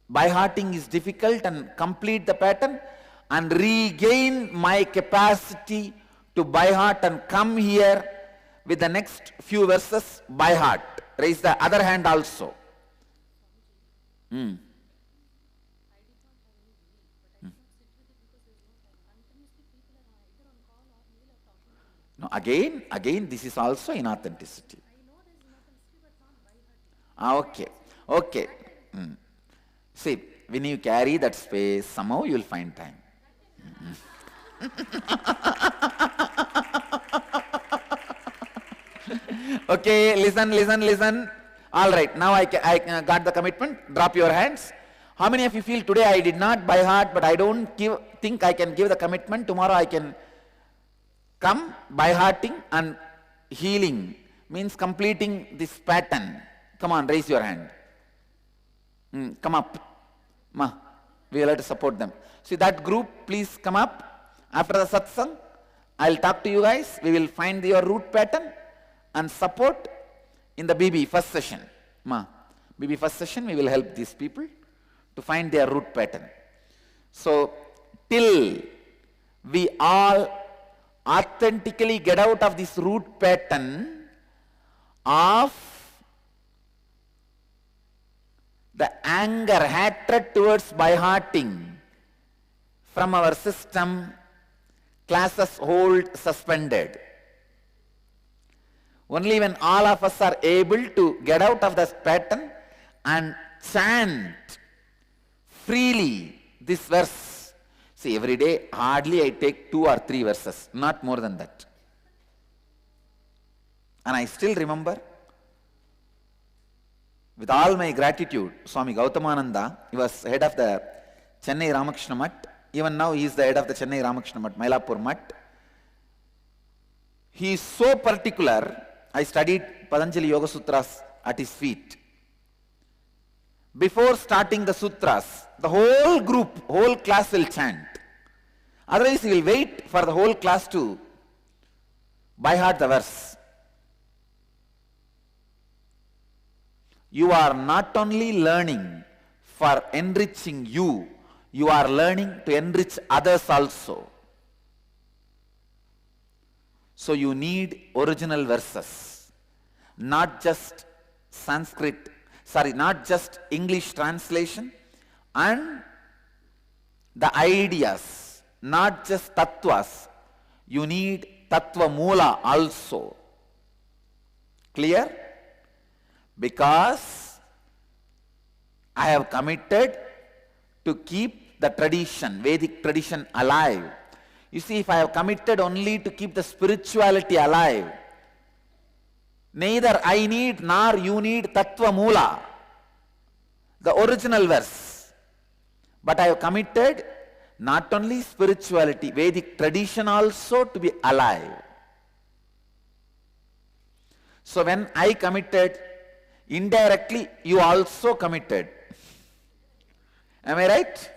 by hearting is difficult, and complete the pattern and regain my capacity to by heart and come here with the next few verses by heart. Raise the other hand also. No, again, this is also inauthenticity. Okay. See, when you carry that space, somehow you will find time. Okay, listen. All right, now I got the commitment. Drop your hands. How many of you feel today I did not by heart, but I don't think I can give the commitment? Tomorrow I can come by hearting and healing, means completing this pattern. Come on, raise your hand. Come up. We will have to support them. See that group, please come up. After the satsang, I'll talk to you guys. We will find your root pattern and support in the BB first session. BB first session, we will help these people to find their root pattern. So, till we all authentically get out of this root pattern of the anger, hatred towards by hearting from our system, classes hold suspended. Only when all of us are able to get out of this pattern and chant freely this verse. See, every day hardly I take 2 or 3 verses, not more than that. And I still remember, with all my gratitude, Swami Gautamananda, he was head of the Chennai Ramakrishna Math. Even now he is the head of the Chennai Ramakrishna Math, Mylapore Math. He is so particular. I studied Patanjali Yoga Sutras at his feet. before starting the sutras, the whole group, whole class will chant. Otherwise, you will wait for the whole class to by heart the verse. You are not only learning for enriching you, you are learning to enrich others also. So you need original verses, not just not just English translation, and the ideas, not just tattvas. You need tattva moola also. Clear? Because I have committed to keep the tradition, Vedic tradition alive. You see, if I have committed only to keep the spirituality alive, neither I need nor you need tattva moola, the original verse. But I have committed not only spirituality, Vedic tradition also to be alive. So when I committed, indirectly you also committed. Am I right?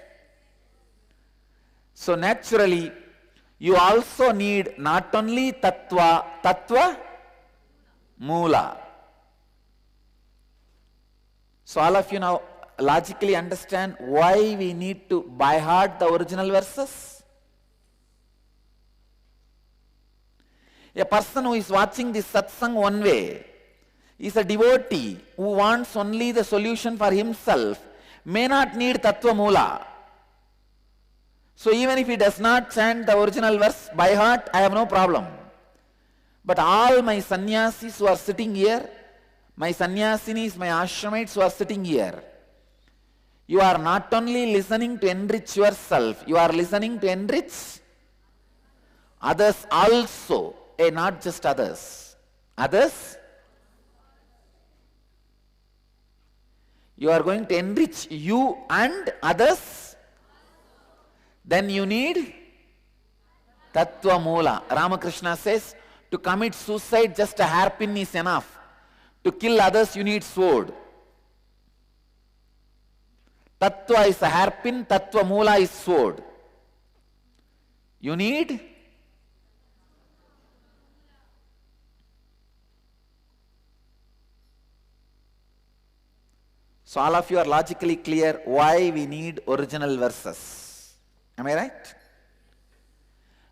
So naturally, you also need not only tattva moola. So all of you now logically understand why we need to by heart the original verses. A person who is watching this satsang one way is a devotee who wants only the solution for himself, may not need tattva moola. So even if he does not chant the original verse by heart, I have no problem. But all my sannyasis who are sitting here, my sannyasinis, my ashramites who are sitting here, you are not only listening to enrich yourself, you are listening to enrich others also, not just others. Others? You are going to enrich you and others. Then you need tattva moola. Ramakrishna says, to commit suicide, just a hairpin is enough. To kill others, you need sword. Tattva is a hairpin, tattva moola is sword. You need so all of you are logically clear why we need original verses. Am I right?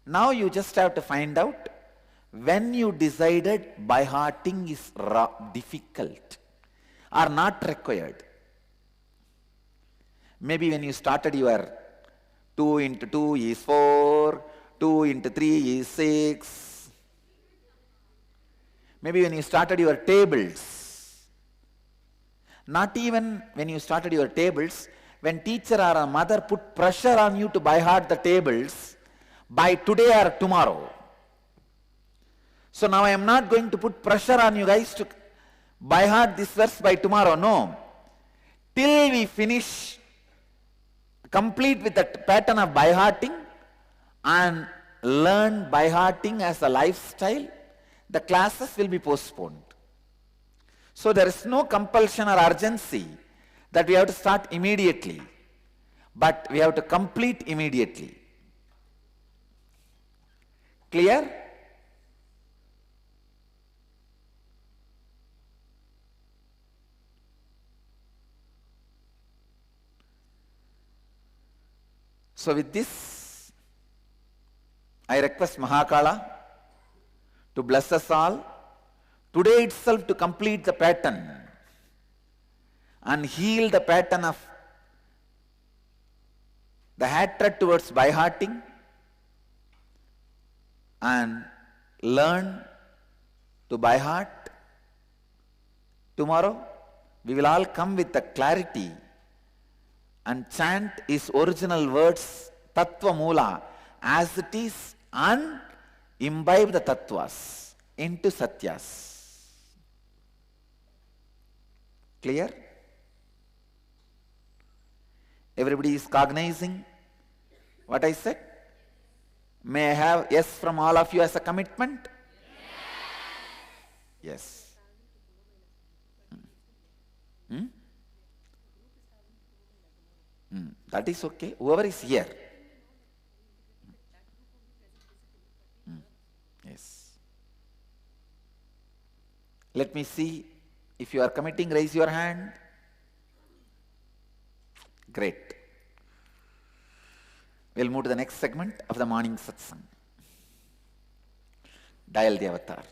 Now you just have to find out when you decided by hearting is difficult or not required. Maybe when you started your 2 into 2 is 4, 2 into 3 is 6. Maybe when you started your tables. Not even when you started your tables, when teacher or a mother put pressure on you to by heart the tables by today or tomorrow. So now I am not going to put pressure on you guys to by heart this verse by tomorrow. No. Till we finish, complete with the pattern of by hearting and learn by hearting as a lifestyle, the classes will be postponed. So there is no compulsion or urgency that we have to start immediately, but we have to complete immediately. Clear? So with this, I request Mahakala to bless us all today itself to complete the pattern and heal the pattern of the hatred towards by hearting and learn to by heart. Tomorrow we will all come with the clarity and chant his original words, tattva moola, as it is, and imbibe the tattvas into satyas. Clear? Everybody is cognizing what I said? May I have yes from all of you as a commitment? Yes. That is okay. Whoever is here. Yes. Let me see. If you are committing, raise your hand. Great. We'll move to the next segment of the morning satsang. Dial the avatar.